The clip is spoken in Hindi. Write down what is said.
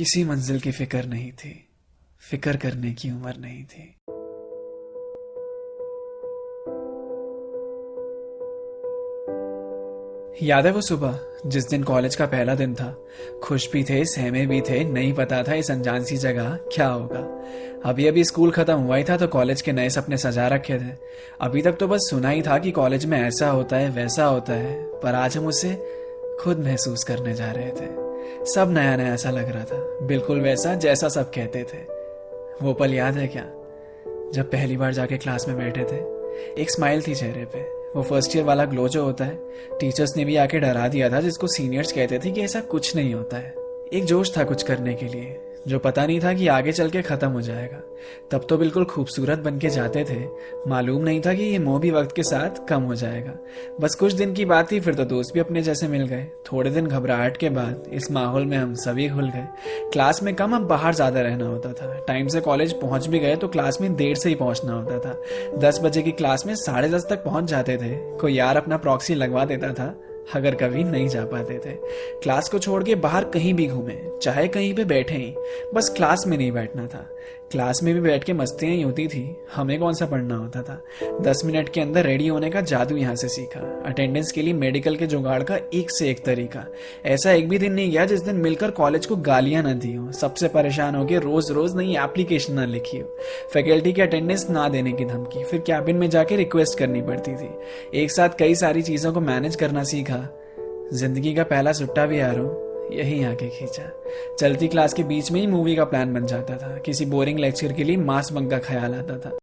किसी मंजिल की फिक्र नहीं थी, फिक्र करने की उम्र नहीं थी। याद है वो सुबह जिस दिन कॉलेज का पहला दिन था। खुश भी थे, सहमे भी थे, नहीं पता था इस अनजान सी जगह क्या होगा। अभी अभी स्कूल खत्म हुआ ही था तो कॉलेज के नए सपने सजा रखे थे। अभी तक तो बस सुना ही था कि कॉलेज में ऐसा होता है वैसा होता है, पर आज हम उसे खुद महसूस करने जा रहे थे। सब नया नया सा लग रहा था, बिल्कुल वैसा जैसा सब कहते थे। वो पल याद है क्या, जब पहली बार जाके क्लास में बैठे थे? एक स्माइल थी चेहरे पे, वो फर्स्ट ईयर वाला ग्लो जो होता है। टीचर्स ने भी आके डरा दिया था, जिसको सीनियर्स कहते थे कि ऐसा कुछ नहीं होता है। एक जोश था कुछ करने के लिए, जो पता नहीं था कि आगे चल के खत्म हो जाएगा। तब तो बिल्कुल खूबसूरत बन के जाते थे, मालूम नहीं था कि ये मोह भी वक्त के साथ कम हो जाएगा। बस कुछ दिन की बात थी, फिर तो दोस्त भी अपने जैसे मिल गए। थोड़े दिन घबराहट के बाद इस माहौल में हम सभी घुल गए। क्लास में कम, अब बाहर ज्यादा रहना होता था। टाइम से कॉलेज पहुंच भी गए तो क्लास में देर से ही पहुंचना होता था। 10 बजे की क्लास में 10:30 तक पहुंच जाते थे। कोई यार अपना प्रॉक्सी लगवा देता था अगर कभी नहीं जा पाते थे। क्लास को छोड़ के बाहर कहीं भी घूमे, चाहे कहीं पे बैठे ही, बस क्लास में नहीं बैठना था। क्लास में भी बैठ के मस्तियां ही होती थी, हमें कौन सा पढ़ना होता था। 10 मिनट के अंदर रेडी होने का जादू यहाँ से सीखा। अटेंडेंस के लिए मेडिकल के जुगाड़ का एक से एक तरीका। ऐसा एक भी दिन नहीं गया जिस दिन मिलकर कॉलेज को गालियां न दी हो, सबसे परेशान हो के रोज रोज नई एप्लीकेशन ना लिखी हो, फैकल्टी की अटेंडेंस ना देने की धमकी, फिर कैबिन में जाके रिक्वेस्ट करनी पड़ती थी। एक साथ कई सारी चीजों को मैनेज करना सीखा। जिंदगी का पहला सुट्टा भी यारों यही आके खींचा। चलती क्लास के बीच में ही मूवी का प्लान बन जाता था। किसी बोरिंग लेक्चर के लिए मास बंक का ख्याल आता था।